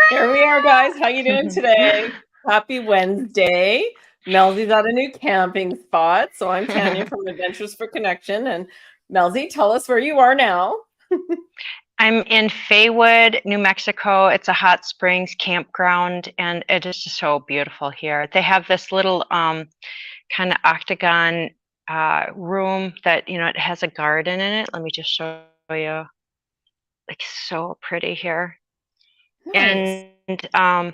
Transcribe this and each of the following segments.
Here we are, guys. How you doing today? Happy Wednesday. Melzie's at a new camping spot. So I'm Tanja from Adventures for Connection. And Melzie, tell us where you are now. I'm in Faywood, New Mexico. It's a hot springs campground, and it is just so beautiful here. They have this little kind of octagon room that, it has a garden in it. Let me just show you. Like, so pretty here. Nice. And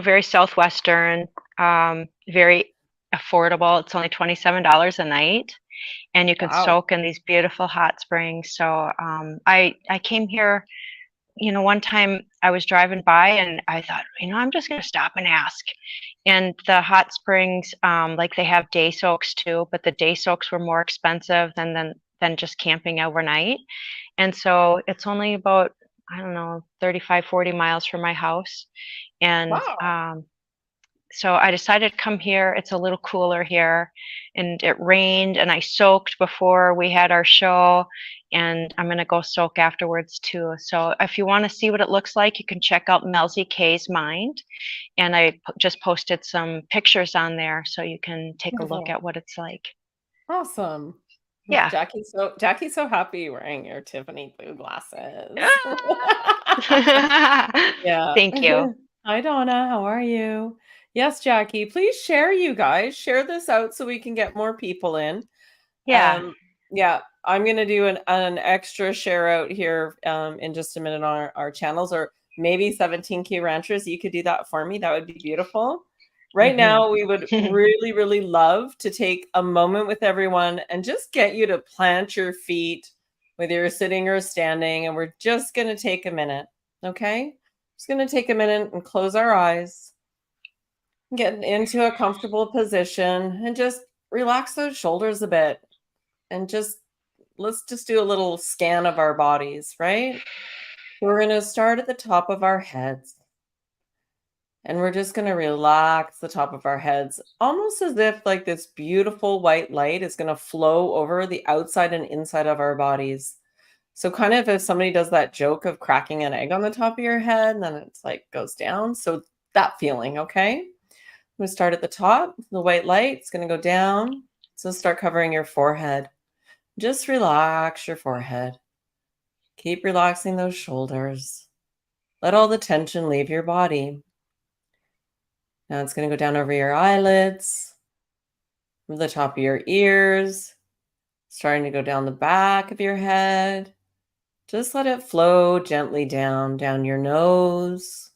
very Southwestern, very affordable. It's only $27 a night, and you can soak in these beautiful hot springs. So I came here, one time I was driving by and I thought, I'm just going to stop and ask. And the hot springs, like, they have day soaks too, but the day soaks were more expensive than just camping overnight. And so it's only about, 35, 40 miles from my house. And so I decided to come here. It's a little cooler here, and it rained, and I soaked before we had our show, and I'm going to go soak afterwards too. So if you want to see what it looks like, you can check out Melzie K's Mind, and I just posted some pictures on there so you can take a look at what it's like. Awesome. Yeah. Jackie's so happy wearing your Tiffany blue glasses. Yeah. Thank you. Hi, Donna. How are you? Yes, Jackie, please share, you guys. Share this out so we can get more people in. Yeah. Yeah, I'm going to do an extra share out here in just a minute on our channels, or maybe 17K Ranchers. You could do that for me. That would be beautiful. Right now, we would really, really love to take a moment with everyone and just get you to plant your feet, whether you're sitting or standing. And we're just going to take a minute. Okay? Just going to take a minute and close our eyes. Get into a comfortable position and just relax those shoulders a bit. And let's just do a little scan of our bodies, right? We're going to start at the top of our heads. And we're just going to relax the top of our heads, almost as if like this beautiful white light is going to flow over the outside and inside of our bodies. So kind of if somebody does that joke of cracking an egg on the top of your head, then it's like goes down. So that feeling, okay? I'm going to start at the top. The white light is going to go down. So start covering your forehead. Just relax your forehead. Keep relaxing those shoulders. Let all the tension leave your body. Now it's going to go down over your eyelids, from the top of your ears, starting to go down the back of your head. Just let it flow gently down your nose,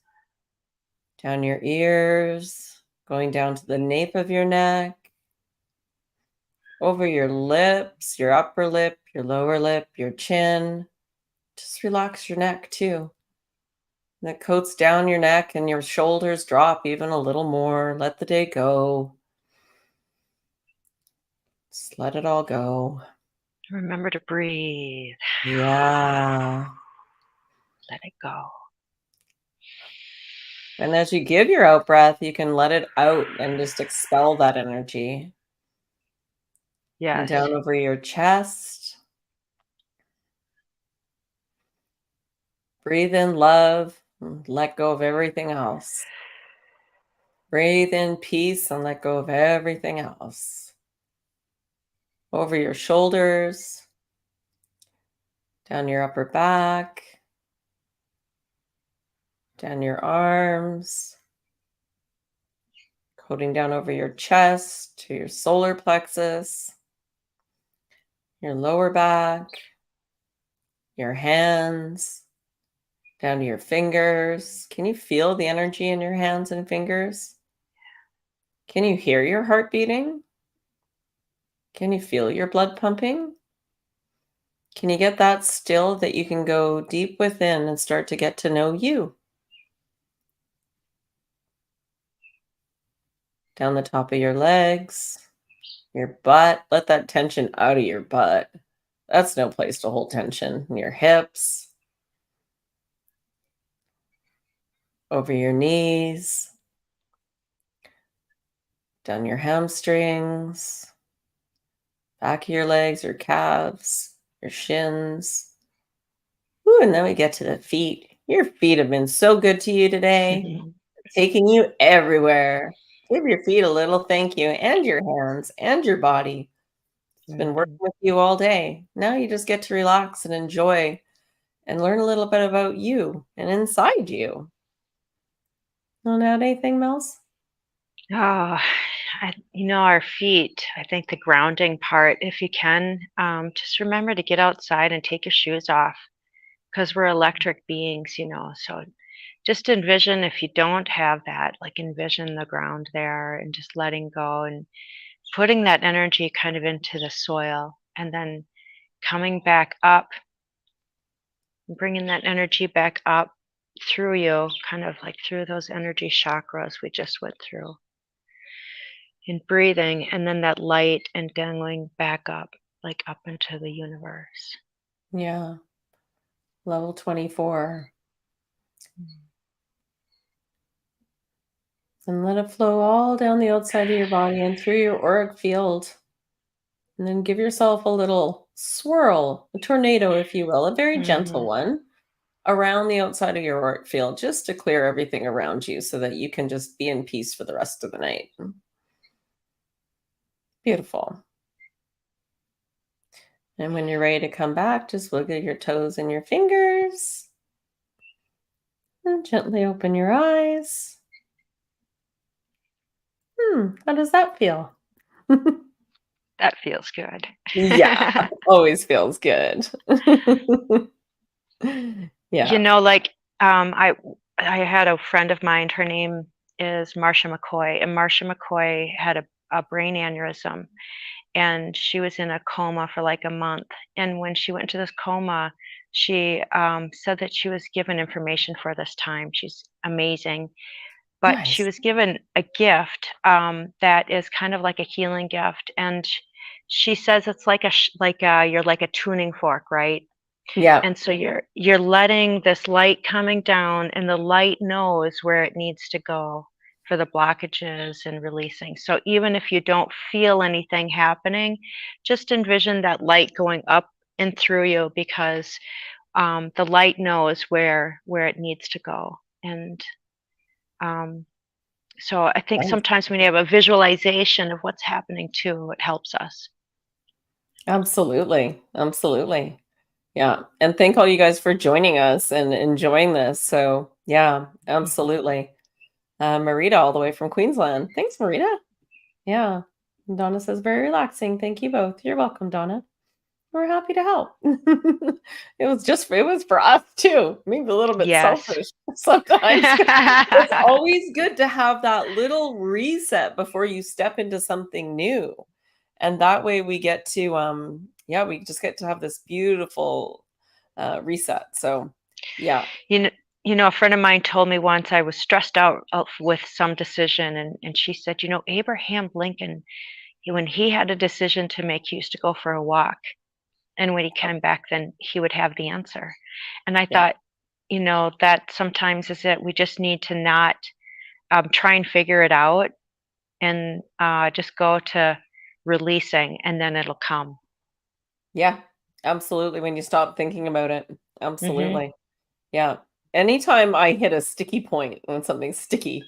down your ears, going down to the nape of your neck, over your lips, your upper lip, your lower lip, your chin, just relax your neck too. That coats down your neck and your shoulders drop even a little more. Let the day go. Just let it all go. Remember to breathe. Yeah. Let it go. And as you give your out breath, you can let it out and just expel that energy. Yes. And down over your chest. Breathe in love and let go of everything else. Breathe in peace and let go of everything else. Over your shoulders, down your upper back, down your arms, coating down over your chest to your solar plexus, your lower back, your hands, down to your fingers. Can you feel the energy in your hands and fingers? Can you hear your heart beating? Can you feel your blood pumping? Can you get that still that you can go deep within and start to get to know you? Down the top of your legs, your butt. Let that tension out of your butt. That's no place to hold tension. In your hips, over your knees, down your hamstrings, back of your legs, your calves, your shins. Ooh, and then we get to the feet. Your feet have been so good to you today, taking you everywhere. Give your feet a little thank you, and your hands and your body. It's been working with you all day. Now you just get to relax and enjoy and learn a little bit about you and inside you. Want to add anything, Melz? Oh, our feet, I think the grounding part, if you can, just remember to get outside and take your shoes off because we're electric beings, So just envision if you don't have that, like envision the ground there and just letting go and putting that energy kind of into the soil and then coming back up, bringing that energy back up through you, kind of like through those energy chakras we just went through. And breathing, and then that light and dangling back up, like up into the universe. Yeah. Level 24. And let it flow all down the outside of your body and through your auric field. And then give yourself a little swirl, a tornado, if you will, a very gentle one around the outside of your auric field, just to clear everything around you so that you can just be in peace for the rest of the night. Beautiful. And when you're ready to come back, just wiggle your toes and your fingers. And gently open your eyes. How does that feel? That feels good. Yeah, always feels good. Yeah. Like I had a friend of mine, her name is Marcia McCoy, and Marcia McCoy had a brain aneurysm and she was in a coma for like a month. And when she went into this coma, she said that she was given information for this time. She's amazing. But she Nice. was given a gift that is kind of like a healing gift. And she says it's like you're like a tuning fork, right? Yeah. And so you're letting this light coming down, and the light knows where it needs to go for the blockages and releasing. So even if you don't feel anything happening, just envision that light going up and through you because the light knows where it needs to go. And so I think Nice. sometimes when you have a visualization of what's happening too, it helps us. Absolutely. Absolutely. Yeah. And thank all you guys for joining us and enjoying this. So, yeah, absolutely. Marita, all the way from Queensland. Thanks, Marita. Yeah. And Donna says, very relaxing. Thank you both. You're welcome, Donna. We're happy to help. It was for us too. Maybe a little bit Yes. selfish sometimes. It's always good to have that little reset before you step into something new. And that way we get to we just get to have this beautiful reset. So yeah. A friend of mine told me once I was stressed out with some decision, and she said, Abraham Lincoln, when he had a decision to make, he used to go for a walk. And when he came back, then he would have the answer. And I Yeah. thought, that sometimes is it we just need to not try and figure it out and just go to releasing, and then it'll come. Yeah, absolutely. When you stop thinking about it. Hmm. Absolutely. Yeah. Anytime I hit a sticky point when something's sticky,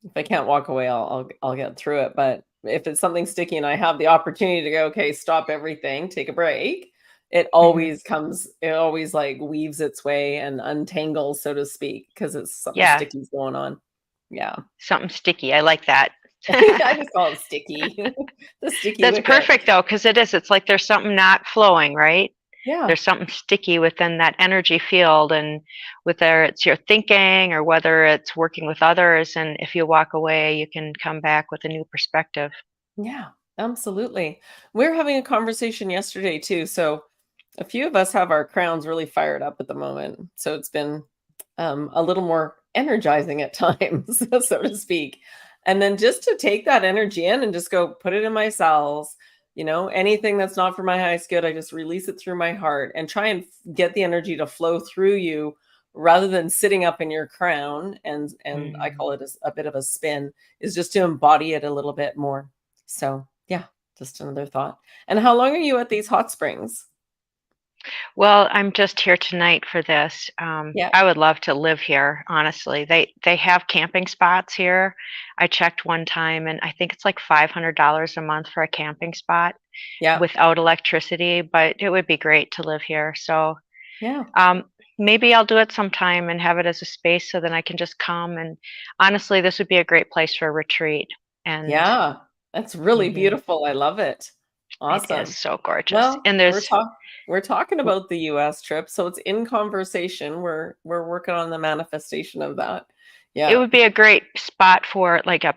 if I can't walk away, I'll get through it. But if it's something sticky and I have the opportunity to go, okay, stop everything, take a break, Hmm. it always like weaves its way and untangles, so to speak, because it's something Yeah, sticky's going on. Yeah. something sticky. I like that. I just call it sticky. The sticky That's wicket. perfect though, because it is. It's like there's something not flowing, right? Yeah. There's something sticky within that energy field, and whether it's your thinking or whether it's working with others, and if you walk away, you can come back with a new perspective. Yeah, absolutely. We're having a conversation yesterday too. So a few of us have our crowns really fired up at the moment. So it's been a little more energizing at times, so to speak. And then just to take that energy in and just go put it in my cells, anything that's not for my highest good, I just release it through my heart and try and get the energy to flow through you rather than sitting up in your crown. And I Mm. call it a bit of a spin, is just to embody it a little bit more. So yeah, just another thought. And how long are you at these hot springs? Well, I'm just here tonight for this. Yeah, I would love to live here, honestly. They have camping spots here. I checked one time, and I think it's like $500 a month for a camping spot yeah, without electricity, but it would be great to live here. So yeah, um, maybe I'll do it sometime and have it as a space so then I can just come. And honestly, this would be a great place for a retreat. And yeah. That's really mhm, beautiful. I love it. it is Awesome. so gorgeous. Well, And we're talking about the US trip, so it's in conversation. We're working on the manifestation of that. it Yeah. would be a great spot for like a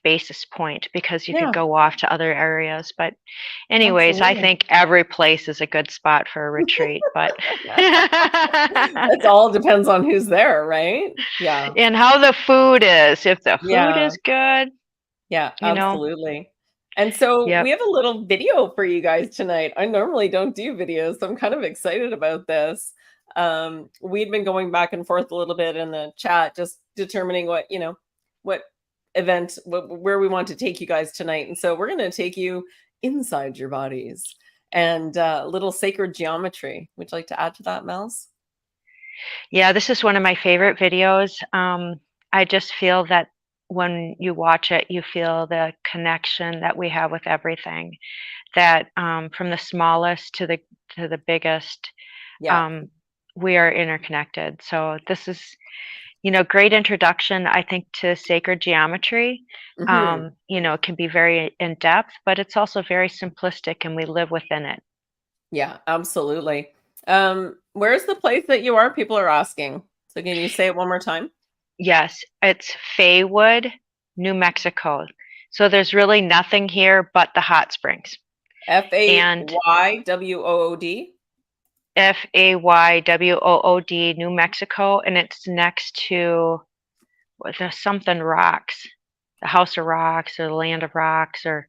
basis point, because you could Yeah, go off to other areas. But anyways, I absolutely. think every place is a good spot for a retreat. But It all depends on who's there, right? Yeah. and how the food is. If the food Yeah. is good, Yeah, you know. absolutely. And so we Yep. have a little video for you guys tonight. I normally don't do videos, so I'm kind of excited about this. We'd been going back and forth a little bit in the chat, just determining what where we want to take you guys tonight. And so we're going to take you inside your bodies and a little sacred geometry. Would you like to add to that, Mels? Yeah, this is one of my favorite videos. I just feel that when you watch it, you feel the connection that we have with everything. That from the smallest to the biggest, Yeah. um, we are interconnected. So this is, great introduction, I think, to sacred geometry. Hmm. It can be very in depth, but it's also very simplistic, and we live within it. Yeah, absolutely. Where's the place that you are? People are asking. So can you say it one more time? Yes, it's Faywood, New Mexico. So there's really nothing here but the hot springs. And Faywood. Faywood, New Mexico, and it's next to there's something rocks, the House of Rocks or the Land of Rocks, or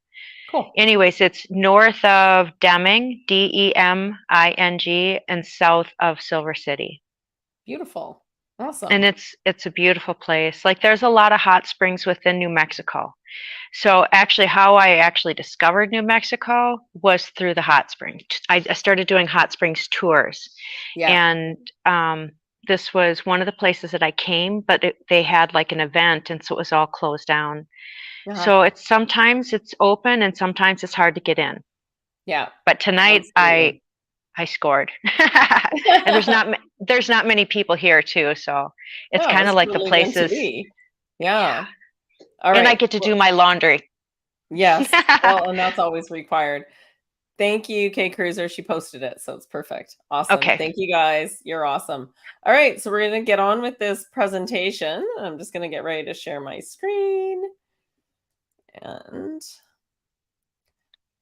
Cool. anyways, it's north of Deming, Deming, and south of Silver City. Beautiful. And Awesome. it's a beautiful place. Like there's a lot of hot springs within New Mexico. So actually, how I actually discovered New Mexico was through the hot springs. I started doing hot springs tours, Yeah. and this was one of the places that I came, but they had like an event, and so it was all closed down. Uh-huh. So it's sometimes it's open, and sometimes it's hard to get in. Yeah. But tonight, Absolutely. I scored, and there's not many people here too, so it's No, kind it's of like the totally meant to places. be. Yeah, Yeah. All and I right. get to Well, do my laundry. yes. Well, and that's always required. Thank you, K Cruiser. She posted it, so it's perfect. Awesome. Okay. Thank you guys. You're awesome. All right, so we're gonna get on with this presentation. I'm just gonna get ready to share my screen. And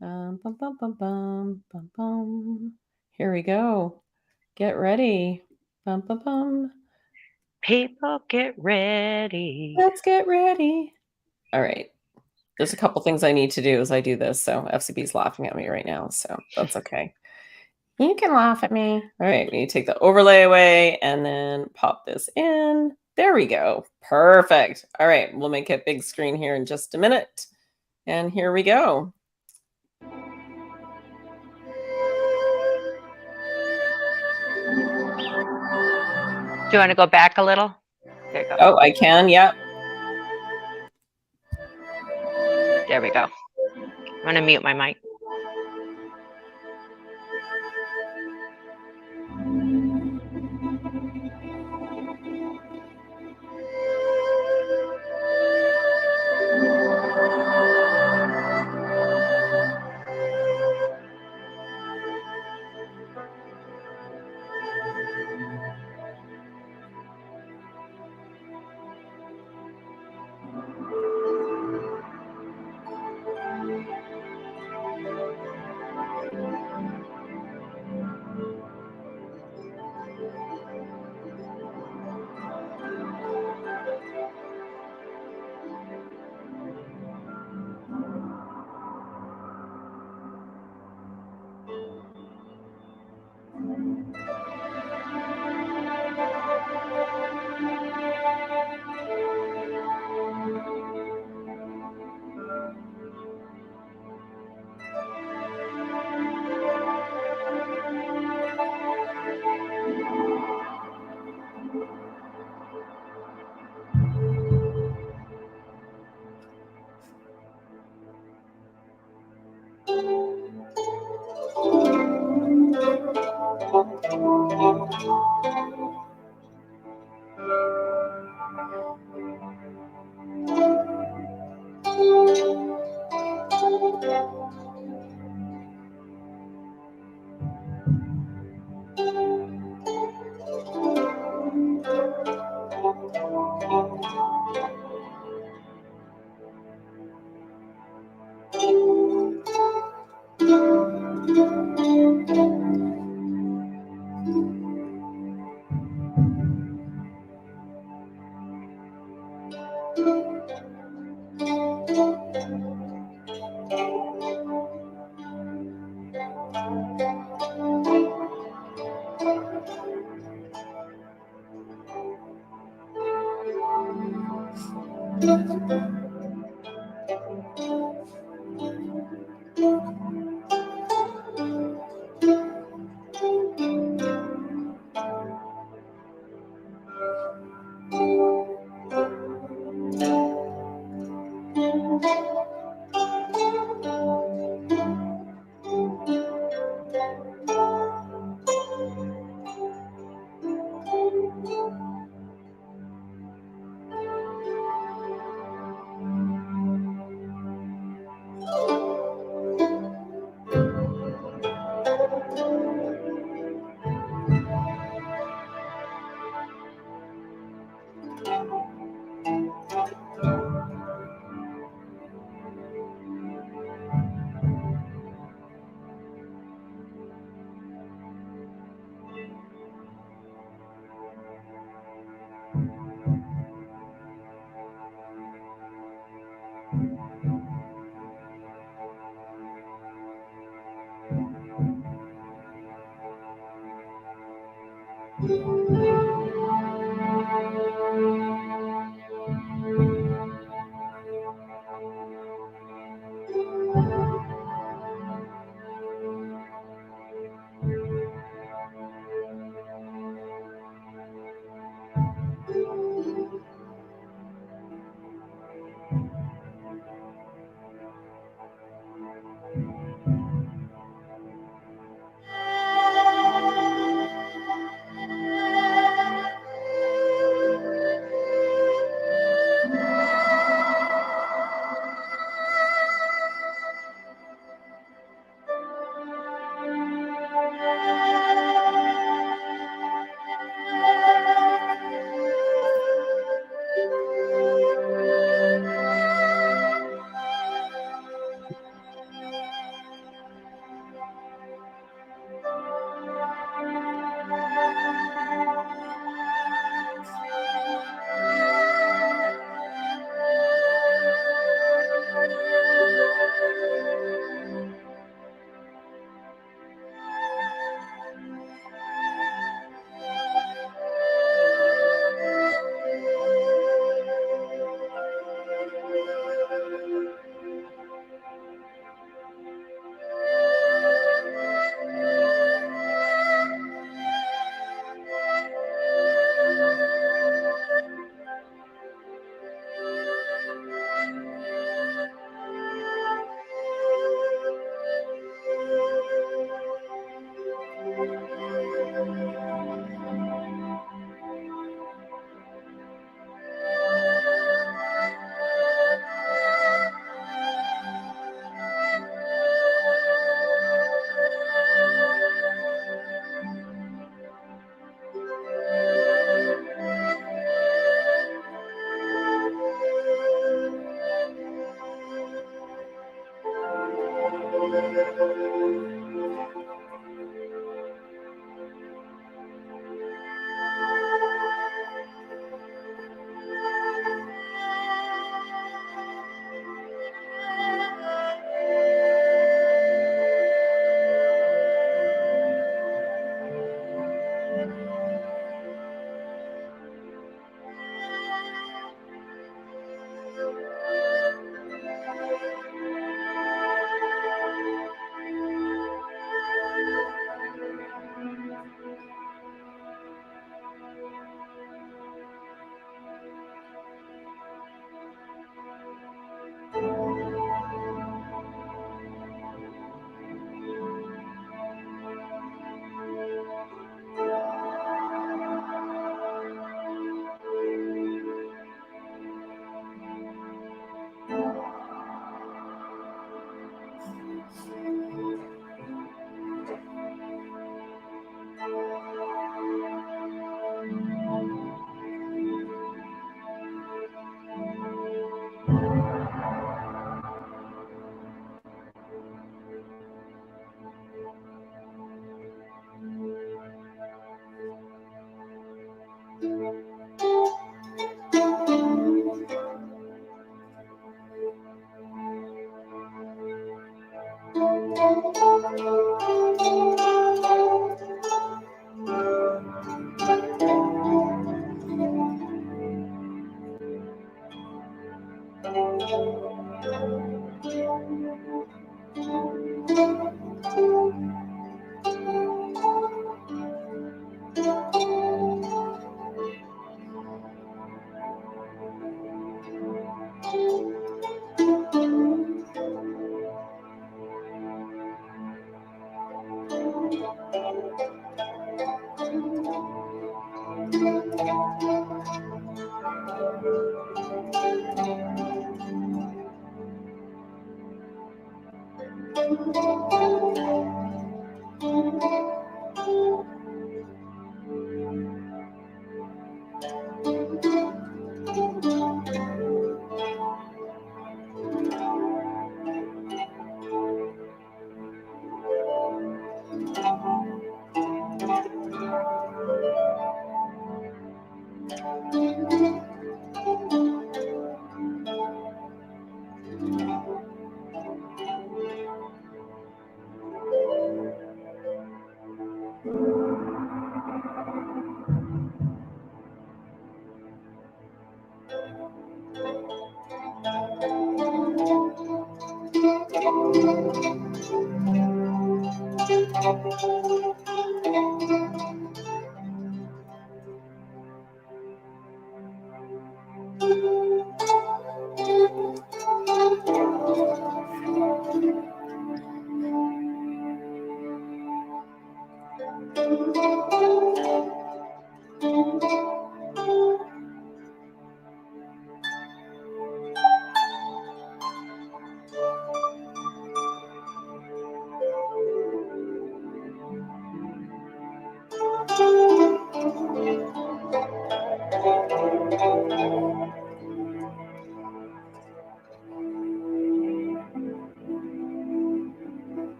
bum, bum, bum, bum, bum, bum. Here we go. Get ready. Bum, bum, bum. People, get ready. Let's get ready. All right. There's a couple things I need to do as I do this. So FCB's laughing at me right now. So that's okay. You can laugh at me. All right. We need to take the overlay away and then pop this in. There we go. Perfect. All right. We'll make it big screen here in just a minute. And here we go. Do you want to go back a little? There you go. Oh, I can. Yep. There we go. I'm going to mute my mic.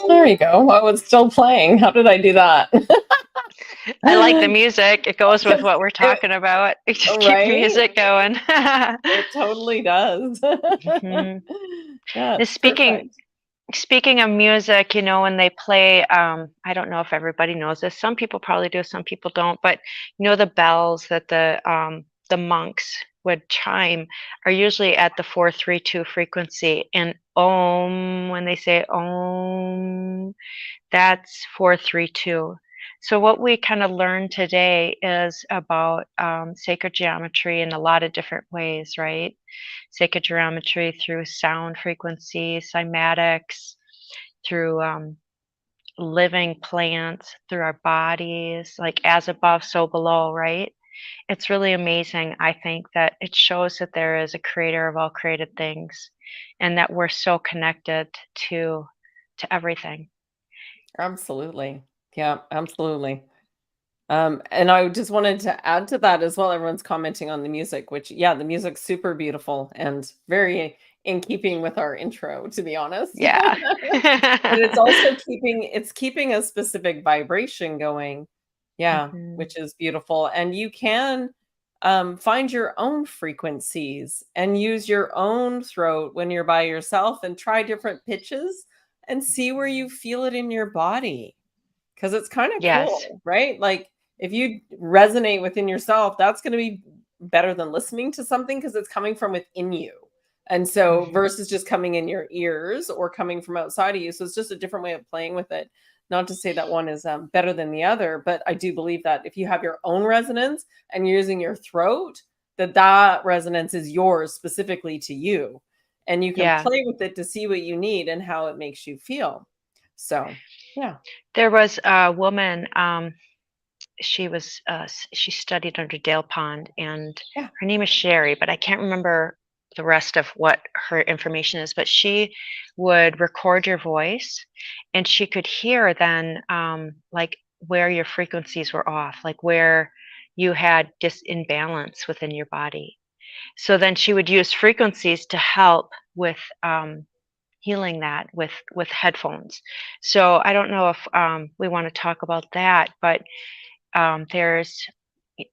There you go. Oh, it's still playing. How did I do that? I like the music. It goes with what we're talking about. Just keep the music going. It totally does. Mm-hmm. Yeah, Speaking perfect. speaking of music, when they play, I don't know if everybody knows this. Some people probably do, some people don't. But the bells that the monks would chime are usually at the 432 frequency. And Om, when they say Om, that's 432. So what we kind of learned today is about sacred geometry in a lot of different ways, right? Sacred geometry through sound frequencies, cymatics, through living plants, through our bodies, like as above, so below, right? It's really amazing, I think, that it shows that there is a creator of all created things and that we're so connected to everything. Absolutely. Yeah, absolutely. And I just wanted to add to that as well. Everyone's commenting on the music, which, yeah, the music's super beautiful and very in keeping with our intro, to be honest. Yeah. But it's also keeping a specific vibration going. Yeah, Mhm. which is beautiful. And you can find your own frequencies and use your own throat when you're by yourself and try different pitches and see where you feel it in your body. Because it's kind of Yes. cool, right? Like if you resonate within yourself, that's going to be better than listening to something because it's coming from within you. And so Mhm. versus just coming in your ears or coming from outside of you. So it's just a different way of playing with it. Not to say that one is better than the other, but I do believe that if you have your own resonance and you're using your throat, that resonance is yours specifically to you. And you can Yeah. play with it to see what you need and how it makes you feel. So, yeah. There was a woman, she studied under Dale Pond, and Yeah. her name is Sherry, but I can't remember the rest of what her information is. But she would record your voice, and she could hear then, like where your frequencies were off, like where you had imbalance within your body. So then she would use frequencies to help with healing that with headphones. So I don't know if we want to talk about that, but there's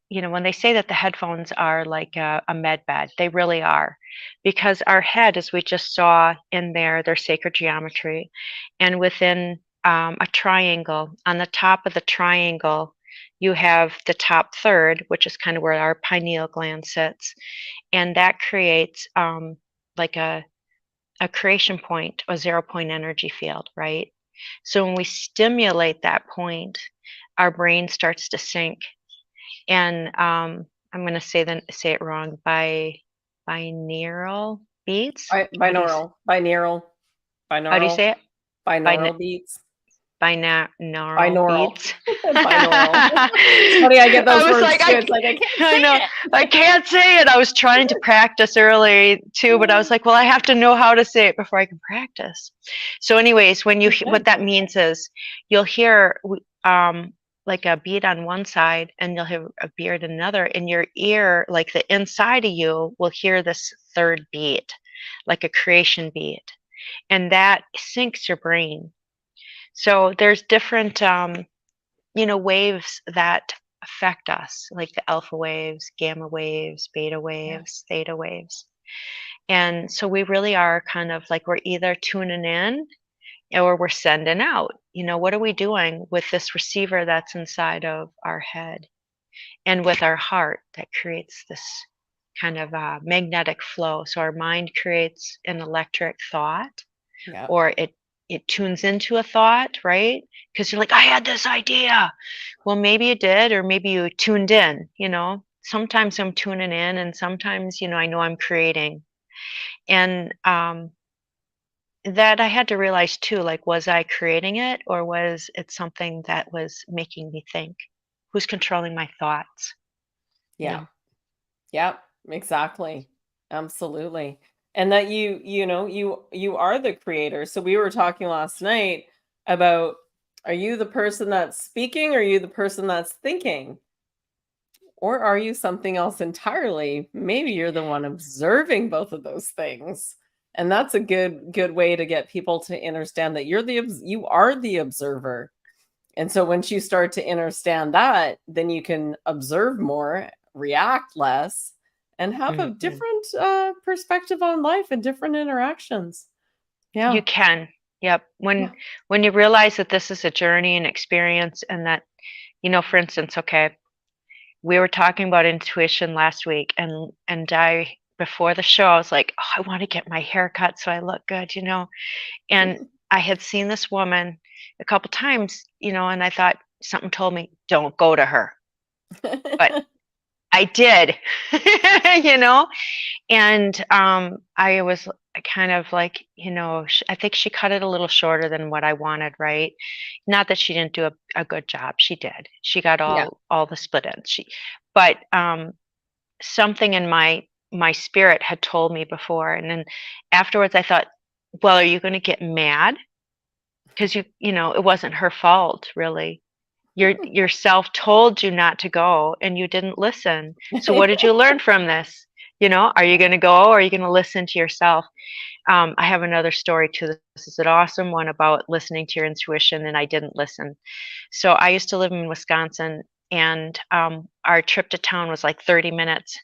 when they say that the headphones are like a med bed, they really are, because our head, as we just saw in there, their sacred geometry, and within a triangle, on the top of the triangle, you have the top third, which is kind of where our pineal gland sits, and that creates like a creation point, a 0 point energy field, right? So when we stimulate that point, our brain starts to sync. And I'm going to say it wrong. Binaural beats. Binaural, How do you binaural, say it? Bin, binaural beats, binaural binaural, beats. binaural. It's funny, I get those I was words like, too. It's like I can't I know, say I can't say it. I was trying to practice earlier too, but I was it. like, well, I have to know how to say it before I can practice. So, anyways, what Okay. that means is you'll hear like a beat on one side, and you'll hear a beat on another. In your ear, like the inside of you, will hear this third beat, like a creation beat, and that syncs your brain. So there's different waves that affect us, like the alpha waves, gamma waves, beta Yeah. waves, theta waves. And so we really are kind of like we're either tuning in or we're sending out. What are we doing with this receiver that's inside of our head and with our heart that creates this kind of magnetic flow? So our mind creates an electric thought, Yeah. or it tunes into a thought, right? Because you're like, I had this idea. Well, maybe you did, or maybe you tuned in. Sometimes I'm tuning in, and sometimes, I know I'm creating. And that I had to realize too, like, was I creating it, or was it something that was making me think? Who's controlling my thoughts? You Yeah. know? Yeah. Exactly. Absolutely. And that you are the creator. So we were talking last night about, are you the person that's speaking or are you the person that's thinking? Or are you something else entirely? Maybe you're the one observing both of those things. And that's a good way to get people to understand that you are the observer. And so once you start to understand that, then you can observe more, react less, and have a Mhm. different perspective on life and different interactions. You Yeah. can. Yep. When you realize that this is a journey and experience, and that, for instance, okay, we were talking about intuition last week, and I, before the show, I was like, oh, I want to get my hair cut so I look good, and I had seen this woman a couple times, and I thought something told me, don't go to her. But I did, you know, and I was kind of like, I think she cut it a little shorter than what I wanted, right? Not that she didn't do a good job. She did. She got Yeah. all the split ends. But something in my spirit had told me before, and then afterwards I thought, well, are you going to get mad? Because it wasn't her fault, really. Yourself told you not to go and you didn't listen. So what did you learn from this? Are you going to go, or are you going to listen to yourself? I have another story too. This is an awesome one about listening to your intuition, and I didn't listen. So I used to live in Wisconsin, and our trip to town was like 30 minutes.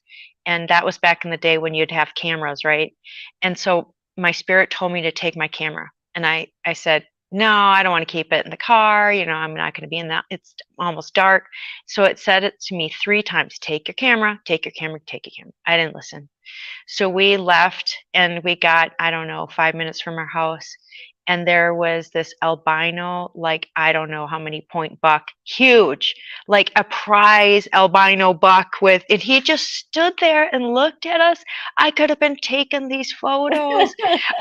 And that was back in the day when you'd have cameras, right? And so my spirit told me to take my camera. And I said, no, I don't want to keep it in the car. I'm not going to be in that. It's almost dark. So it said it to me 3 times, take your camera, take your camera, take your camera. I didn't listen. So we left, and we got, I don't know, 5 minutes from our house. And there was this albino, like, I don't know how many point buck, huge, like a prize albino buck and he just stood there and looked at us. I could have been taking these photos.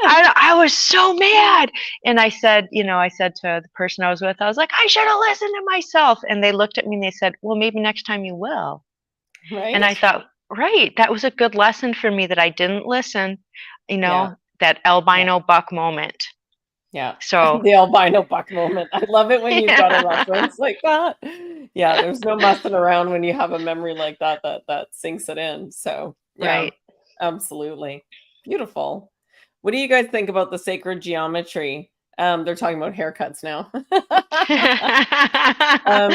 I was so mad. And I said to the person I was with, I was like, I should have listened to myself. And they looked at me and they said, well, maybe next time you will. Right. And I thought, right, that was a good lesson for me, that I didn't listen, that albino buck moment. Yeah. So the albino buck moment. I love it when you've got a yeah. reference like that. Yeah, there's no messing around when you have a memory like that sinks it in. So yeah, Right. absolutely. Beautiful. What do you guys think about the sacred geometry? They're talking about haircuts now. um,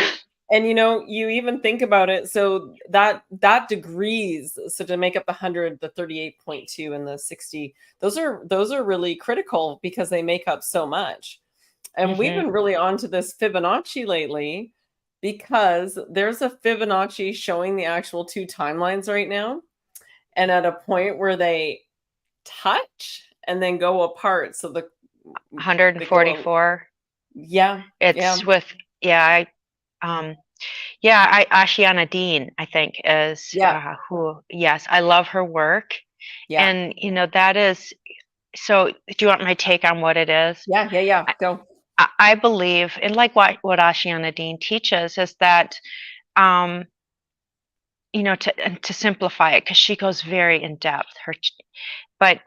and you even think about it. So that degrees. So to make up the 100, the 38.2, and the 60, those are really critical because they make up so much. And we've been really onto this Fibonacci lately because there's a Fibonacci showing the actual 2 timelines right now, and at a point where they touch and then go apart. So the 144. Yeah. It's with Ashiana Dean, I think, is who. Yes, I love her work, and that is. So, do you want my take on what it is? Yeah. Go. I believe, and like what Ashiana Dean teaches, is that, to simplify it, because she goes very in depth. But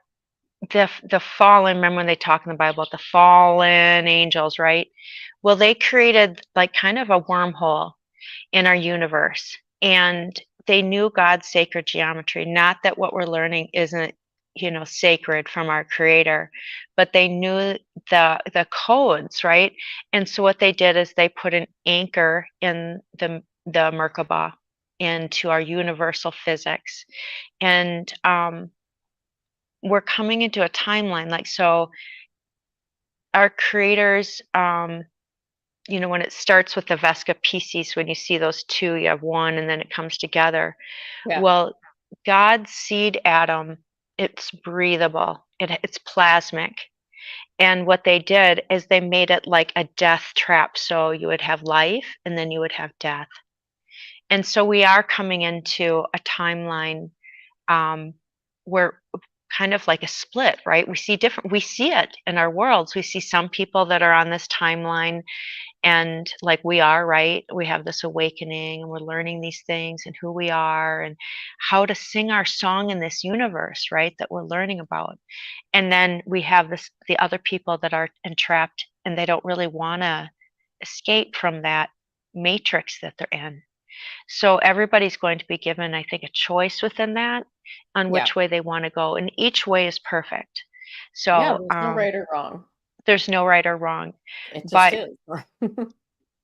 the fallen, remember when they talk in the Bible about the fallen angels, right? Well, they created like kind of a wormhole in our universe, and they knew God's sacred geometry. Not that what we're learning isn't, sacred from our creator, but they knew the codes, right? And so what they did is they put an anchor in the Merkaba into our universal physics. And we're coming into a timeline, like, so our creators, when it starts with the Vesca Pisces, when you see those 2, you have 1, and then it comes together. Well, God's seed atom, it's breathable, it's plasmic. And what they did is they made it like a death trap. So you would have life, and then you would have death. And so we are coming into a timeline where kind of like a split, right? We see it in our worlds. We see some people that are on this timeline, and like we are, right? We have this awakening, and we're learning these things and who we are and how to sing our song in this universe, right? That we're learning about. And then we have the other people that are entrapped, and they don't really want to escape from that matrix that they're in. So everybody's going to be given, I think, a choice within that on which way they want to go, and each way is perfect. So there's no right or wrong. There's no right or wrong. It just But is.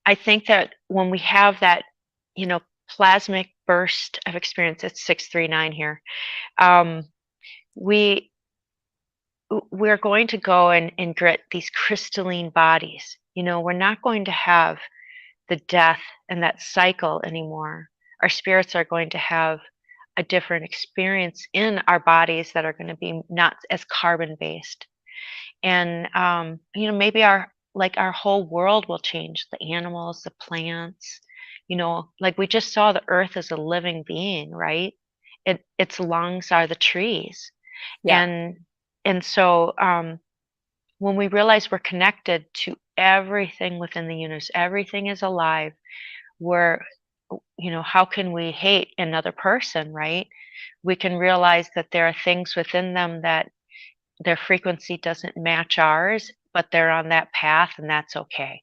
I think that when we have that, plasmic burst of experience, it's 639 here. We we're going to go and get these crystalline bodies. We're not going to have the death and that cycle anymore. Our spirits are going to have a different experience in our bodies that are going to be not as carbon based. And maybe our whole world will change, the animals, the plants. Like we just saw, the earth is a living being, right? Its lungs are the trees. Yeah. And so when we realize we're connected to everything within the universe, everything is alive, we're, how can we hate another person, right? We can realize that there are things within them that their frequency doesn't match ours, but they're on that path, and that's okay.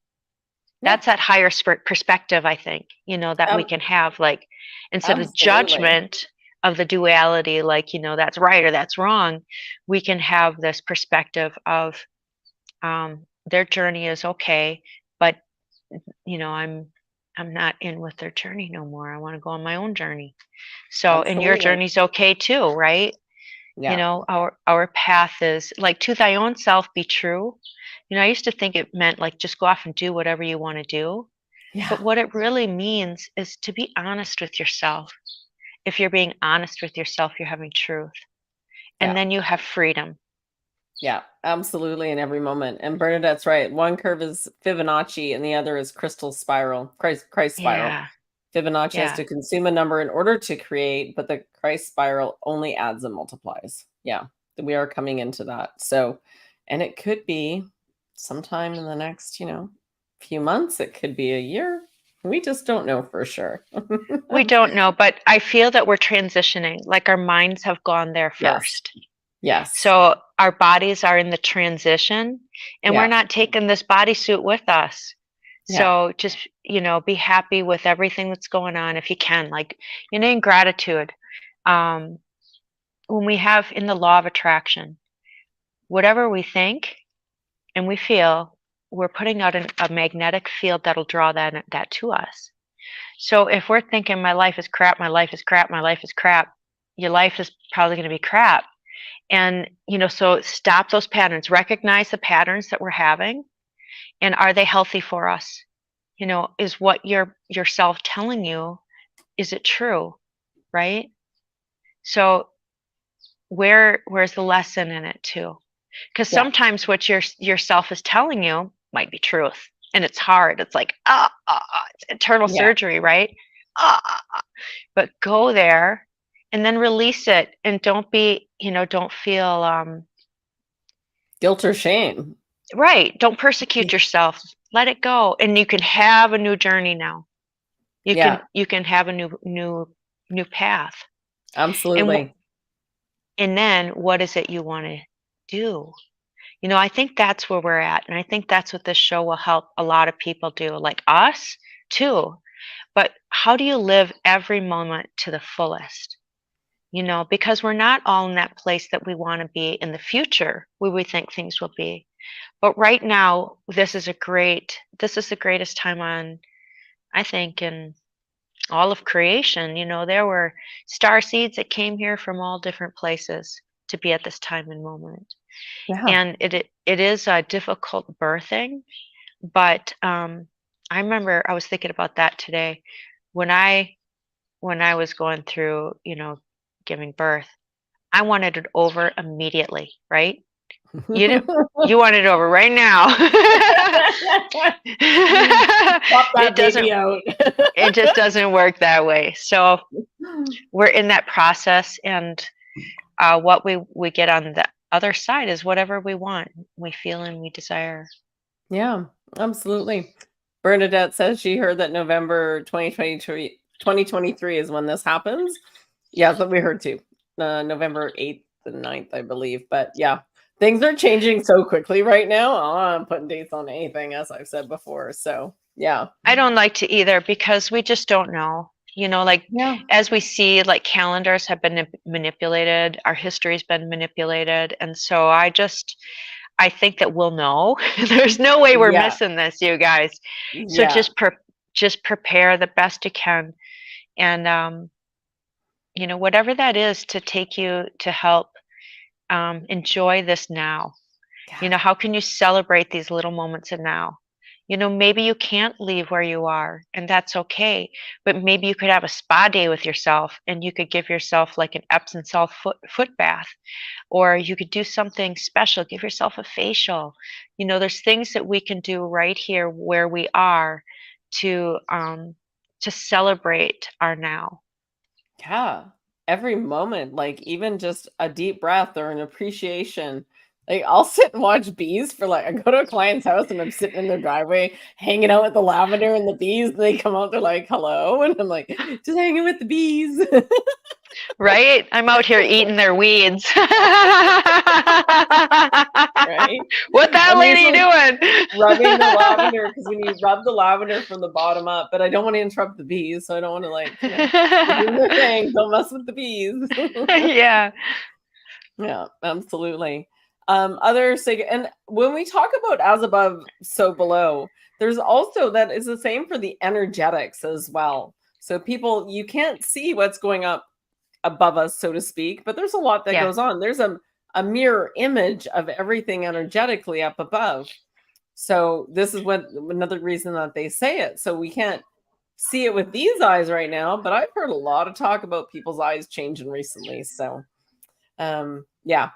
Yeah. That's that higher perspective, I think, that we can have, like, instead of Absolutely. judgment of the duality, like, that's right or that's wrong, we can have this perspective of their journey is okay, but I'm not in with their journey no more. I want to go on my own journey. So, and your Absolutely. journey's okay too, right? Yeah. Our path is like, to thy own self be true. I used to think it meant like just go off and do whatever you want to do. Yeah. But what it really means is to be honest with yourself. If you're being honest with yourself, you're having truth. And Yeah. then you have freedom. Yeah, absolutely. In every moment. And Bernadette's right. One curve is Fibonacci and the other is crystal spiral, Christ spiral. Yeah. Fibonacci has Yeah. to consume a number in order to create, but the Christ spiral only adds and multiplies. Yeah, we are coming into that. So, and it could be sometime in the next, few months. It could be a year. We just don't know for sure. We don't know, but I feel that we're transitioning, like our minds have gone there Yes. first. Yes. So our bodies are in the transition, and we're Yeah. not taking this bodysuit with us. Yeah. So just, be happy with everything that's going on if you can, like, in gratitude. When we have in the law of attraction, whatever we think and we feel, we're putting out a magnetic field that'll draw that to us. So if we're thinking my life is crap, my life is crap, my life is crap, your life is probably going to be crap. And, so stop those patterns, recognize the patterns that we're having, and are they healthy for us? Is what yourself telling you, is it true? Right? So where's the lesson in it too? Because Yeah. sometimes what yourself is telling you might be truth, and it's hard. It's like, it's internal Yeah. surgery, right? But go there and then release it, and don't feel Guilt or shame. right. Don't persecute yourself. Let it go, and you can have a new journey now. Yeah. You can have a new path. Absolutely. And then what is it you want to do? I think that's where we're at, and I think that's what this show will help a lot of people do, like us too. But how do you live every moment to the fullest? Because we're not all in that place that we want to be in the future, where we think things will be. But right now, this is the greatest time on, I think, in all of creation. There were star seeds that came here from all different places to be at this time and moment. Yeah. And it is a difficult birthing, but I remember I was thinking about that today when I was going through, giving birth. I wanted it over immediately, right? You want it over right now. Pop that It doesn't baby out. it just doesn't work that way. So we're in that process, and what we get on the other side is whatever we want, we feel, and we desire. Yeah, absolutely. Bernadette says she heard that November 2023 is when this happens. Yeah, that's what we heard too. November 8th and 9th, I believe. But yeah, things are changing so quickly right now. I'm putting dates on anything, as I've said before. So yeah. I don't like to either, because we just don't know. Like, Yeah. as we see, like, calendars have been manipulated, our history's been manipulated, and so I think that we'll know. There's no way we're Yeah. missing this, you guys. So Yeah. just prepare the best you can, and whatever that is to take you to help enjoy this now. Yeah. How can you celebrate these little moments in now? Maybe you can't leave where you are, and that's okay. But maybe you could have a spa day with yourself, and you could give yourself like an Epsom salt foot bath, or you could do something special, give yourself a facial. There's things that we can do right here where we are to celebrate our now. Yeah. Every moment, like even just a deep breath or an appreciation. Like I'll sit and watch bees for I go to a client's house and I'm sitting in their driveway hanging out with the lavender and the bees. And they come out, they're like, hello. And I'm like, just hanging with the bees. Right? I'm out here eating their weeds. Right? What that lady doing? Rubbing the lavender, because when you rub the lavender from the bottom up, but I don't want to interrupt the bees, so I don't want to doing their thing. Don't mess with the bees. Yeah. Yeah, absolutely. And when we talk about as above, so below, there's also that is the same for the energetics as well. So people, you can't see what's going up above us, so to speak, but there's a lot that goes on. There's a mirror image of everything energetically up above. So this is another reason that they say it. So we can't see it with these eyes right now, but I've heard a lot of talk about people's eyes changing recently. So yeah.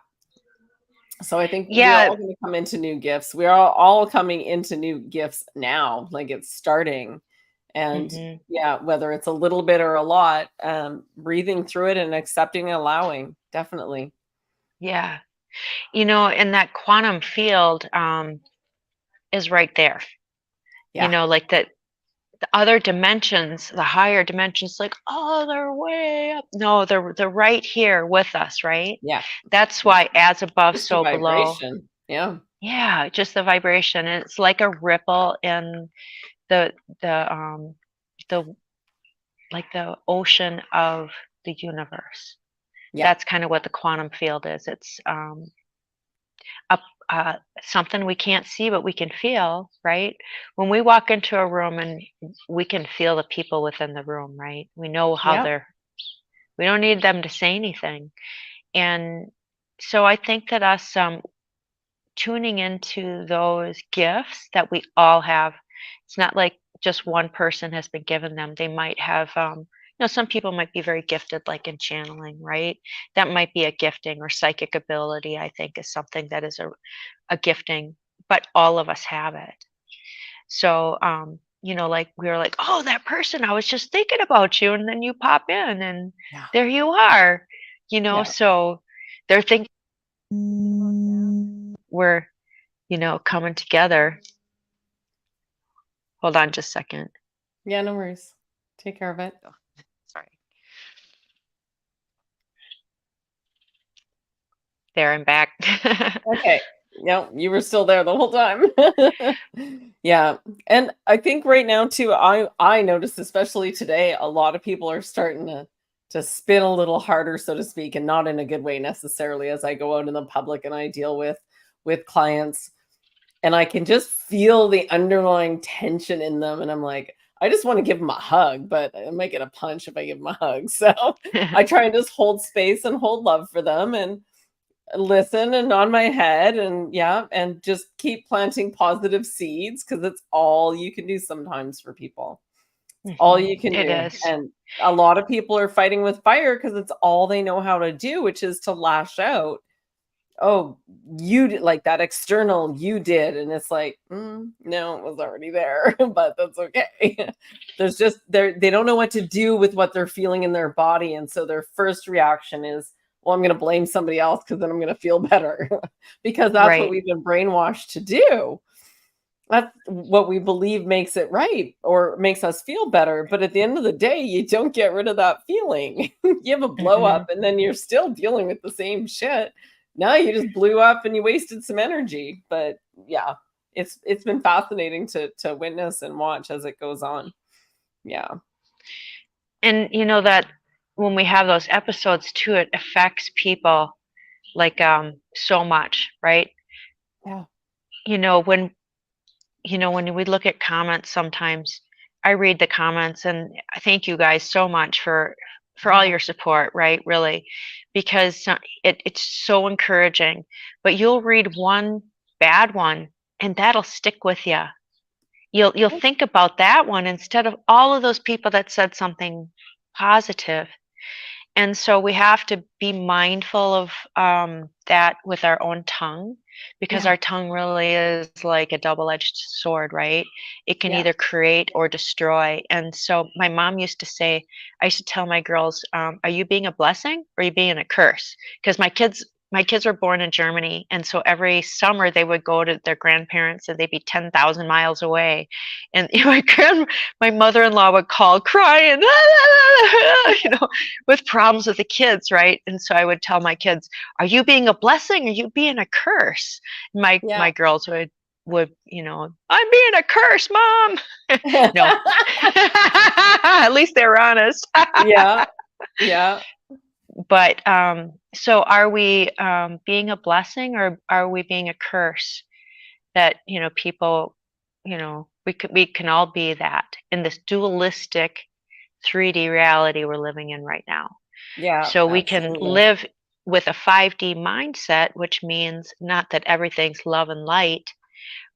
So I think we're all going to come into new gifts. We are all coming into new gifts now, like it's starting. And yeah, whether it's a little bit or a lot, breathing through it and accepting and allowing, definitely. Yeah. And that quantum field is right there. Yeah. Like the other dimensions, the higher dimensions, like, oh, they're way up. No, they're right here with us, right? Yeah. That's why as above, Just so the below. vibration. Yeah. Yeah, just the vibration. And it's like a ripple in the like the ocean of the universe. Yeah. That's kind of what the quantum field is. It's something we can't see, but we can feel, right? When we walk into a room and we can feel the people within the room, right? We know how we don't need them to say anything. And so I think that us tuning into those gifts that we all have, it's not like just one person has been given them. They might have, some people might be very gifted, like in channeling, right? That might be a gifting, or psychic ability, I think, is something that is a gifting, but all of us have it. So, like we were like, oh, that person, I was just thinking about you, and then you pop in, and there you are, so they're thinking we're, coming together. Hold on just a second. Yeah, no worries. Take care of it. Oh, sorry. There, I'm back. Okay. No, you were still there the whole time. Yeah. And I think right now too, I noticed, especially today, a lot of people are starting to spin a little harder, so to speak, and not in a good way necessarily, as I go out in the public and I deal with clients. And I can just feel the underlying tension in them. And I'm like, I just want to give them a hug, but I might get a punch if I give them a hug. So I try and just hold space and hold love for them and listen and nod my head and just keep planting positive seeds, because it's all you can do sometimes for people. It's all you can do. Is. And a lot of people are fighting with fire because it's all they know how to do, which is to lash out. Oh, you did, like that external, you did. And it's like, no, it was already there, but that's okay. There's just, they don't know what to do with what they're feeling in their body. And so their first reaction is, well, I'm going to blame somebody else because then I'm going to feel better, because that's what we've been brainwashed to do. That's what we believe makes it right or makes us feel better. But at the end of the day, you don't get rid of that feeling. You have a blow up and then you're still dealing with the same shit. Now you just blew up and you wasted some energy. But yeah, it's been fascinating to witness and watch as it goes on. Yeah. And that when we have those episodes too, it affects people like so much, right? Yeah. When we look at comments, sometimes I read the comments, and I thank you guys so much for all your support, right? Really. because it's so encouraging. But you'll read one bad one, and that'll stick with you. You'll think about that one instead of all of those people that said something positive. And so we have to be mindful of that with our own tongue, because our tongue really is like a double-edged sword, right? It can either create or destroy. And so my mom used to say, I used to tell my girls, are you being a blessing or are you being a curse? Because my kids were born in Germany, and so every summer they would go to their grandparents, and they'd be 10,000 miles away. And my mother-in-law would call crying, with problems with the kids, right? And so I would tell my kids, are you being a blessing or are you being a curse? My girls would, I'm being a curse, Mom. No. At least they were honest. Yeah. But so are we being a blessing, or are we being a curse? That, people, we can all be that in this dualistic 3D reality we're living in right now. Yeah. So we can live with a 5D mindset, which means not that everything's love and light,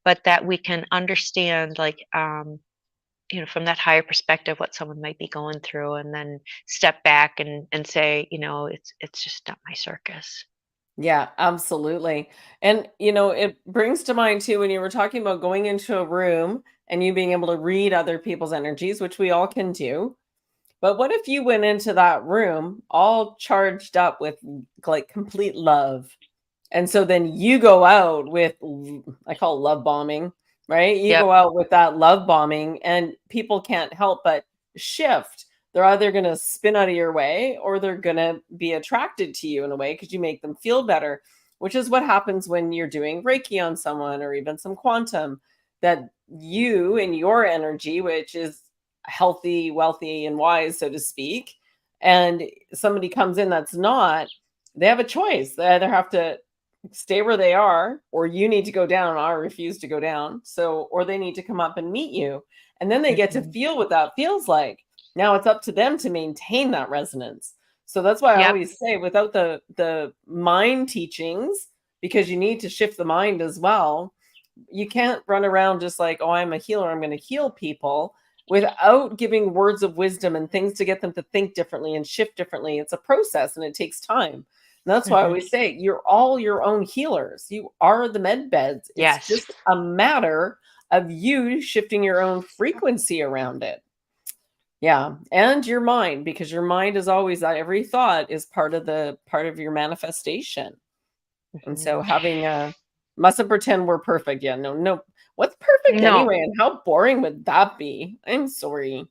but that we can understand, like, from that higher perspective, what someone might be going through, and then step back and say, it's just not my circus. Yeah, absolutely. And, it brings to mind too, when you were talking about going into a room and you being able to read other people's energies, which we all can do. But what if you went into that room all charged up with like complete love? And so then you go out with, I call it love bombing, right? You go out with that love bombing, and people can't help but shift. They're either going to spin out of your way, or they're going to be attracted to you in a way because you make them feel better, which is what happens when you're doing Reiki on someone, or even some quantum, that you and your energy, which is healthy, wealthy, and wise, so to speak, and somebody comes in that's not, they have a choice. They either have to stay where they are, or you need to go down. I refuse to go down. So, or they need to come up and meet you. And then they get to feel what that feels like. Now it's up to them to maintain that resonance. So that's why I always say, without the mind teachings, because you need to shift the mind as well, you can't run around just like, oh, I'm a healer, I'm going to heal people, without giving words of wisdom and things to get them to think differently and shift differently. It's a process and it takes time. And that's why I always say, you're all your own healers. You are the med beds. It's just a matter of you shifting your own frequency around it. Yeah. And your mind, because your mind is always, every thought is part of your manifestation. And so having mustn't pretend we're perfect. Yeah. No. What's perfect anyway? And how boring would that be? I'm sorry.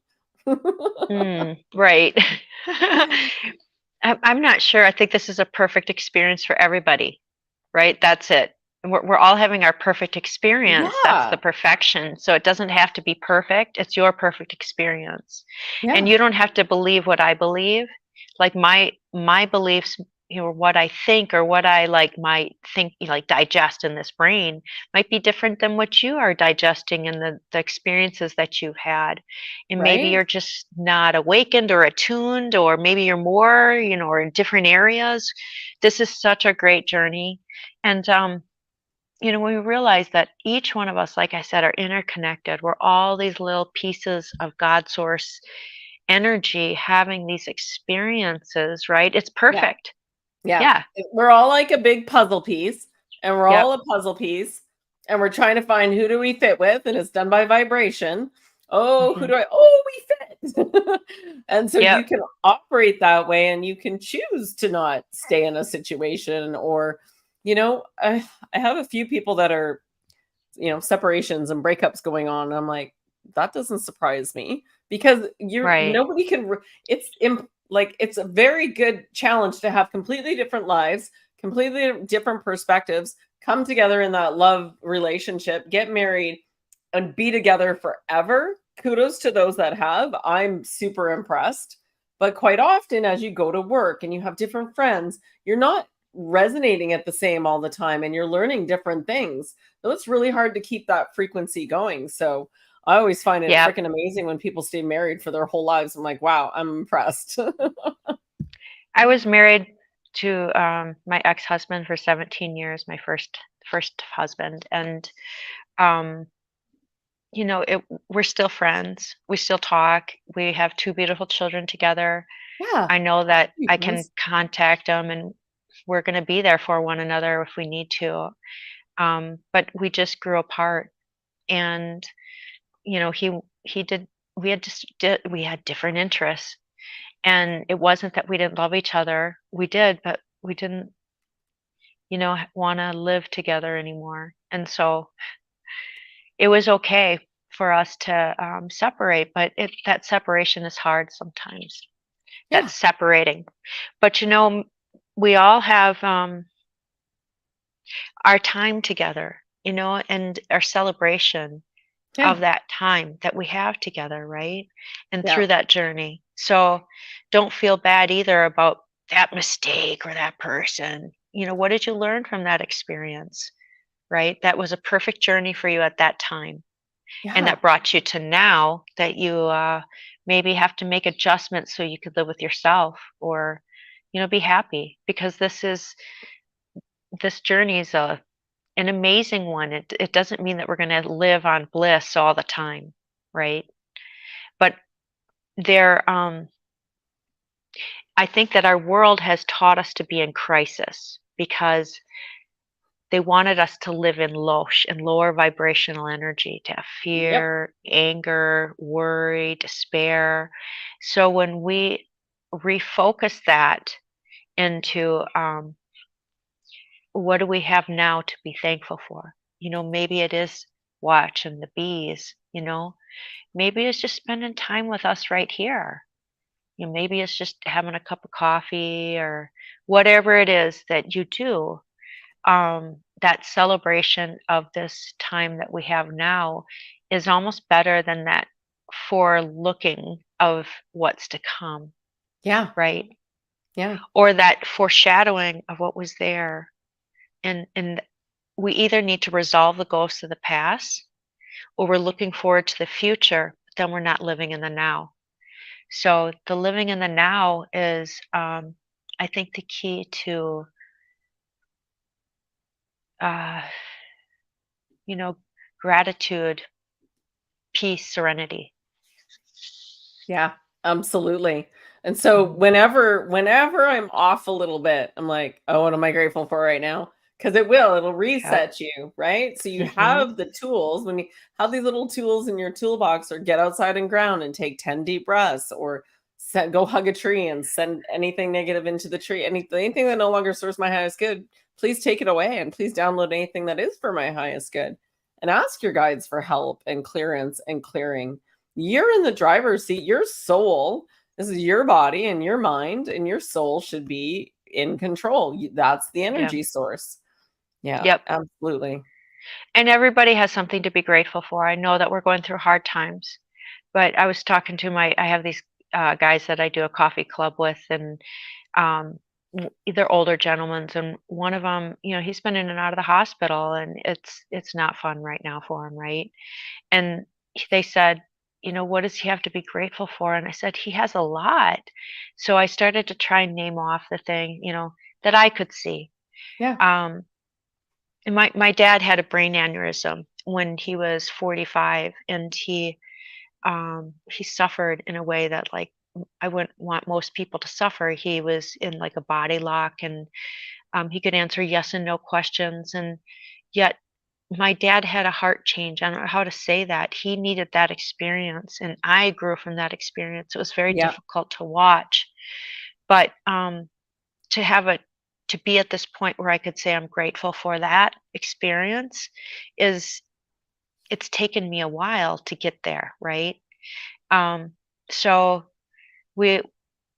Right. I'm not sure. I think this is a perfect experience for everybody, right? That's it. We're all having our perfect experience. That's the perfection. So it doesn't have to be perfect. It's your perfect experience. And you don't have to believe what I believe. Like my beliefs, what I think, or what I might think, digest in this brain, might be different than what you are digesting in the experiences that you've had. And maybe you're just not awakened or attuned, or maybe you're more, or in different areas. This is such a great journey. And, when we realize that each one of us, like I said, are interconnected, we're all these little pieces of God source energy having these experiences, right? It's perfect. Yeah. We're all like a big puzzle piece, and we're all a puzzle piece, and we're trying to find who do we fit with, and it's done by vibration. Oh, who do we fit? And so you can operate that way, and you can choose to not stay in a situation, or, I have a few people that are, separations and breakups going on. And I'm like, that doesn't surprise me, because nobody can, it's a very good challenge to have completely different lives, completely different perspectives, come together in that love relationship, get married, and be together forever. Kudos to those that have. I'm super impressed. But quite often, as you go to work and you have different friends, you're not resonating at the same all the time, and you're learning different things. So it's really hard to keep that frequency going. So I always find it freaking amazing when people stay married for their whole lives. I'm like, wow, I'm impressed. I was married my ex-husband for 17 years, my first husband, and um, we're still friends. We still talk. We have two beautiful children together. Yeah. I know that I can Nice. contact them, and we're going to be there for one another if we need to. But we just grew apart, and he did. We had different interests, and it wasn't that we didn't love each other. We did, but we didn't, want to live together anymore. And so it was okay for us to separate, but that separation is hard sometimes. Yeah. That's separating. But we all have our time together, and our celebration Yeah. of that time that we have together, right? And Yeah. through that journey. So don't feel bad either about that mistake or that person. What did you learn from that experience, right? That was a perfect journey for you at that time. And Yeah. that brought you to now that you maybe have to make adjustments so you could live with yourself or, be happy because this journey is an amazing one. It doesn't mean that we're going to live on bliss all the time, right? But there, I think that our world has taught us to be in crisis because they wanted us to live in lower vibrational energy, to have Yep. fear, anger, worry, despair. So when we refocus that into what do we have now to be thankful for? Maybe it is watching the bees, maybe it's just spending time with us right here. Maybe it's just having a cup of coffee or whatever it is that you do. That celebration of this time that we have now is almost better than that forelooking of what's to come, Yeah. right? Yeah. Or that foreshadowing of what was there. And we either need to resolve the ghosts of the past or we're looking forward to the future, but then we're not living in the now. So the living in the now is, I think, the key to, uh, you know, gratitude, peace, serenity. Yeah, absolutely. And so Mhm. whenever I'm off a little bit, I'm like, "Oh, what am I grateful for right now?" Because it'll Yep. reset you, right? So you Mhm. have the tools when you have these little tools in your toolbox or get outside and ground and take 10 deep breaths or go hug a tree and send anything negative into the tree. Anything that no longer serves my highest good, please take it away and please download anything that is for my highest good. And ask your guides for help and clearance and clearing. You're in the driver's seat. Your soul, this is your body and your mind, and your soul should be in control. That's the Yeah. energy source. Yeah, Yep. absolutely. And everybody has something to be grateful for. I know that we're going through hard times, but I was talking to I have these guys that I do a coffee club with, and um, they're older gentlemen, and one of them, he's been in and out of the hospital, and it's not fun right now for him, right? And they said, what does he have to be grateful for? And I said, he has a lot. So I started to try and name off the thing, that I could see. Yeah, Um, and my dad had a brain aneurysm when he was 45, and he suffered in a way that, like, I wouldn't want most people to suffer. He was in like a body lock, and he could answer yes and no questions, and yet my dad had a heart change. I don't know how to say that. He needed that experience, and I grew from that experience. It was very yeah, difficult to watch, but to have a to be at this point where I could say I'm grateful for that experience is it's taken me a while to get there, right? Um, so we,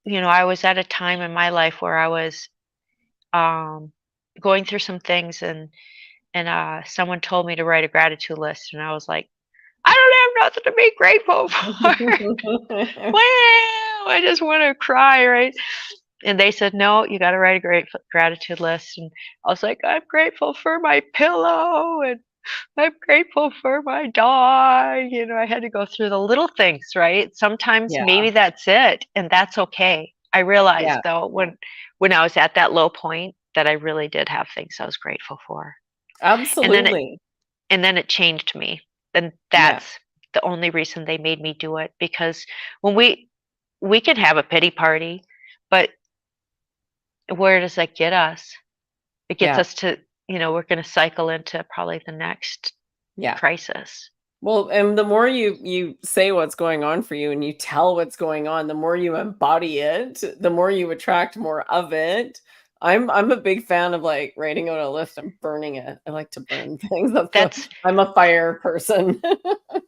I was at a time in my life where I was um, going through some things, and someone told me to write a gratitude list, and I was like, I don't have nothing to be grateful for. Wow, I just want to cry, right? And they said, no, you got to write a gratitude list. And I was like, I'm grateful for my pillow, and I'm grateful for my dog. I had to go through the little things, right? Sometimes yeah, maybe that's it, and that's okay. I realized yeah, though, when I was at that low point, that I really did have things I was grateful for. And then Absolutely. it changed me. And Yeah. that's the only reason they made me do it, because when we can have a pity party, but where does that get us? It gets Yeah. us to, we're going to cycle into probably the next Yeah. crisis. Well, and the more you say what's going on for you and you tell what's going on, the more you embody it, the more you attract more of it. I'm a big fan of like writing out a list and burning it. I like to burn things. That's I'm a fire person.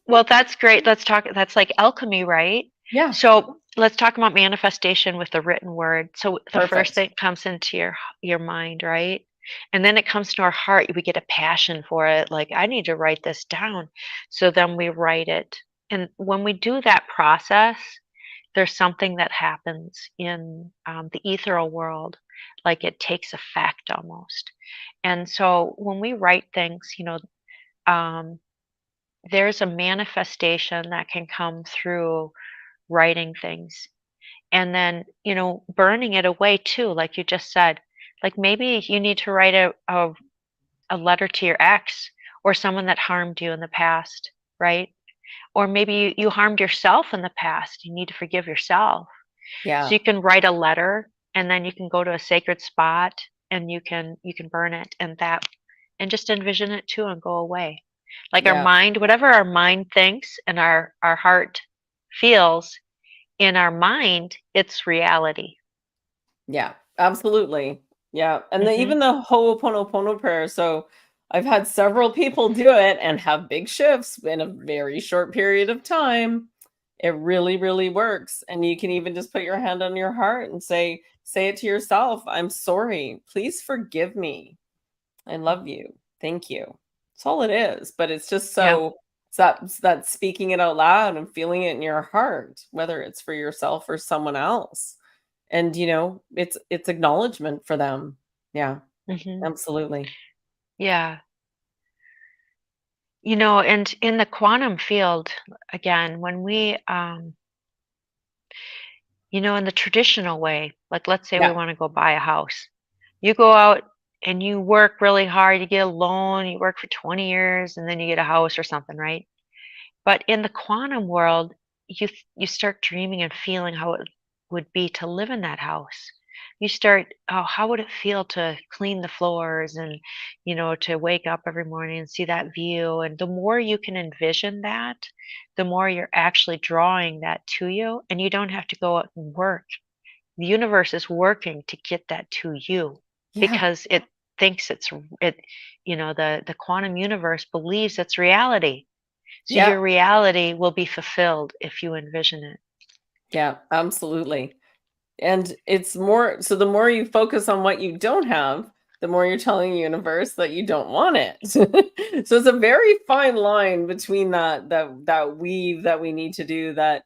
Well, that's great. That's like alchemy, right? Yeah, So let's talk about manifestation with the written word. So the first perfect. thing comes into your mind, right? And then it comes to our heart. We get a passion for it. Like, I need to write this down. So then we write it. And when we do that process, there's something that happens in the ethereal world, like it takes effect almost. And so when we write things, um, there's a manifestation that can come through writing things, and then burning it away too, like you just said. Like, maybe you need to write a letter to your ex, or someone that harmed you in the past, right? Or maybe you harmed yourself in the past, you need to forgive yourself. So Yeah, you can write a letter, and then you can go to a sacred spot, and you can burn it, and just envision it too and go away. Like, our yeah. mind, whatever our mind thinks and our heart feels, in our mind, it's reality. Yeah, absolutely. Yeah, and Hmm. even the Ho'oponopono prayer. So I've had several people do it and have big shifts in a very short period of time. It really, really works. And you can even just put your hand on your heart and say it to yourself. I'm sorry. Please forgive me. I love you. Thank you. That's all it is. But it's just Yeah. so it's that speaking it out loud and feeling it in your heart, whether it's for yourself or someone else. And it's acknowledgement for them. Yeah, Hmm. absolutely. Yeah. And in the quantum field, again, when we, in the traditional way, like, let's say we Yeah. want to go buy a house. You go out and you work really hard, you get a loan, you work for 20 years, and then you get a house or something, right? But in the quantum world, you start dreaming and feeling how it would be to live in that house. You start, oh, how would it feel to clean the floors, and to wake up every morning and see that view? And the more you can envision that, the more you're actually drawing that to you, and you don't have to go out and work. The universe is working to get that to you, Yeah. because it thinks the quantum universe believes it's reality. So Yeah. your reality will be fulfilled if you envision it. Yeah, absolutely. And it's more so the more you focus on what you don't have, the more you're telling the universe that you don't want it. So it's a very fine line between that weave that we need to do, that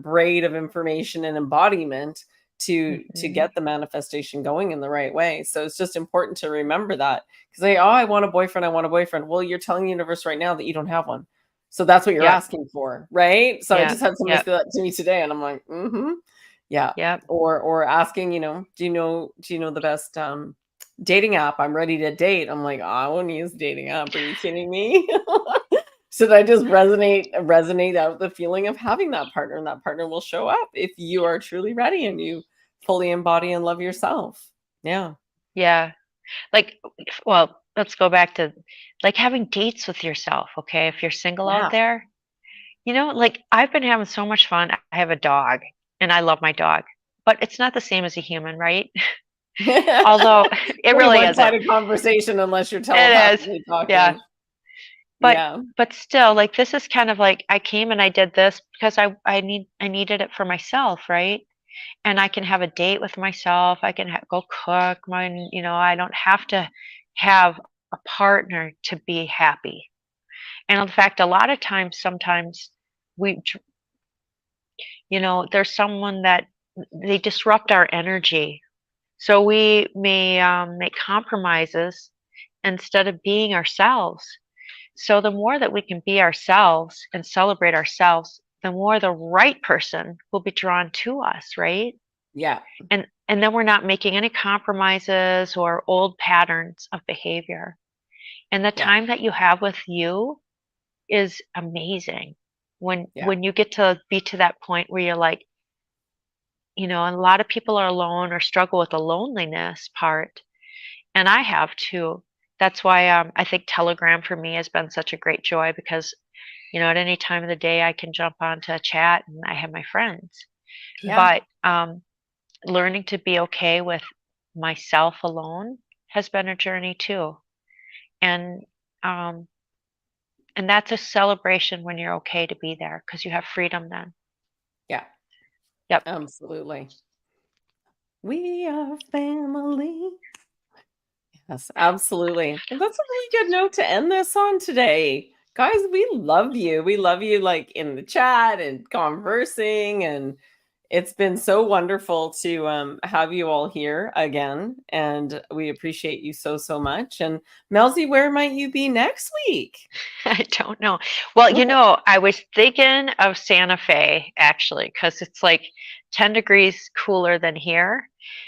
braid of information and embodiment to Hmm. get the manifestation going in the right way. So it's just important to remember that, because I want a boyfriend, I want a boyfriend. Well, you're telling the universe right now that you don't have one. So that's what you're Yep. asking for, right? So I Yep. just had somebody Yep. say that to me today, and I'm like, mm-hmm. Yeah. Yep. Or asking, do you know the best dating app? I'm ready to date. I'm like, oh, I wouldn't use dating app. Are you kidding me? Should I just resonate out the feeling of having that partner, and that partner will show up if you are truly ready and you fully embody and love yourself. Yeah. Yeah. Like, well, let's go back to, like, having dates with yourself. Okay. If you're single out Yeah. there, like, I've been having so much fun. I have a dog, and I love my dog, but it's not the same as a human, right? Although it Pretty really isn't. one-sided conversation unless you're It is. telepathically Yeah. talking. But Yeah. but still, like, this is kind of like, I came and I did this because I needed it for myself, right? And I can have a date with myself. I can go cook. I don't have to have a partner to be happy. And in fact, a lot of times, sometimes we, there's someone that they disrupt our energy. So we may make compromises instead of being ourselves. So the more that we can be ourselves and celebrate ourselves, the more the right person will be drawn to us, right? Yeah. And then we're not making any compromises or old patterns of behavior. And the Yeah. time that you have with you is amazing. When Yeah. when you get to be to that point where you're like, and a lot of people are alone or struggle with the loneliness part, and I have too. That's why I think Telegram for me has been such a great joy because, at any time of the day I can jump onto a chat and I have my friends. Yeah. But learning to be okay with myself alone has been a journey too. And um, and that's a celebration when you're okay to be there because you have freedom then. Yeah. Yep. Absolutely. We are family. Yes, absolutely. Well, that's a really good note to end this on today. Guys, we love you. We love you like in the chat and conversing, and it's been so wonderful to have you all here again, and we appreciate you so so much. And Melzie, where might you be next week? I don't know. Well, I was thinking of Santa Fe actually because it's like 10 degrees cooler than here.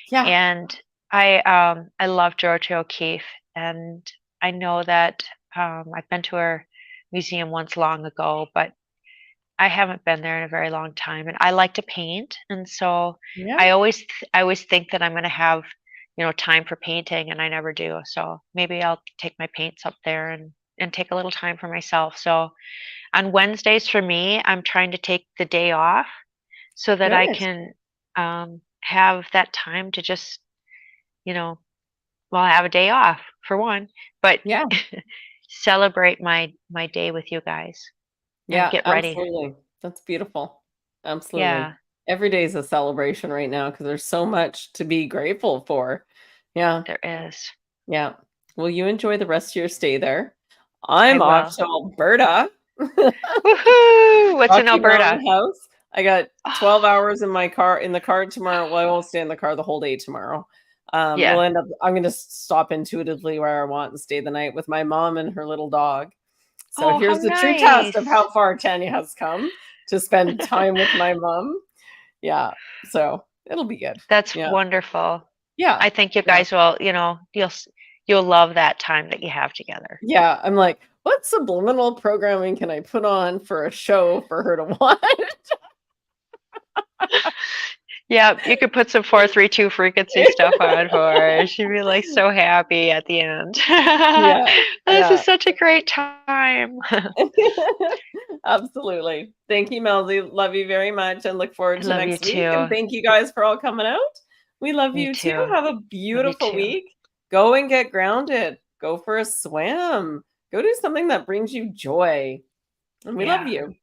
Yeah. And I love Georgia O'Keeffe, and I know that I've been to her museum once long ago, but I haven't been there in a very long time. And I like to paint, and so Yeah. I always think that I'm going to have time for painting, and I never do. So maybe I'll take my paints up there and take a little time for myself. So on Wednesdays for me, I'm trying to take the day off so that I Good. can have that time to just you know, well, have a day off for one, but Yeah. celebrate my day with you guys and Yeah, get ready. absolutely. That's beautiful. Absolutely. Yeah, Every day is a celebration right now because there's so much to be grateful for. Yeah. there is. Yeah. Well, you enjoy the rest of your stay there. I I'm off will. to Alberta. Woohoo! What's in Rocky Alberta? Mountain House. I got Oh, 12 hours in the car tomorrow. Well, I won't stay in the car the whole day tomorrow. yeah. I'm going to stop intuitively where I want and stay the night with my mom and her little dog. So Oh, how here's the true test of nice. how far Tanya has come to spend time with my mom. Yeah. So it'll be good. That's Yeah. wonderful. Yeah. I think you Yeah. guys will, you'll love that time that you have together. Yeah. I'm like, what subliminal programming can I put on for a show for her to watch? Yeah, you could put some 432 frequency stuff on for her. She'd be like so happy at the end. Yeah. This Yeah. is such a great time. Absolutely. Thank you, Melzie. Love you very much and look forward I to love you next week. And too. thank you guys for all coming out. We love Me you too. too. Have a Love you beautiful too. week. Go and get grounded. Go for a swim. Go do something that brings you joy. And we love Yeah. you.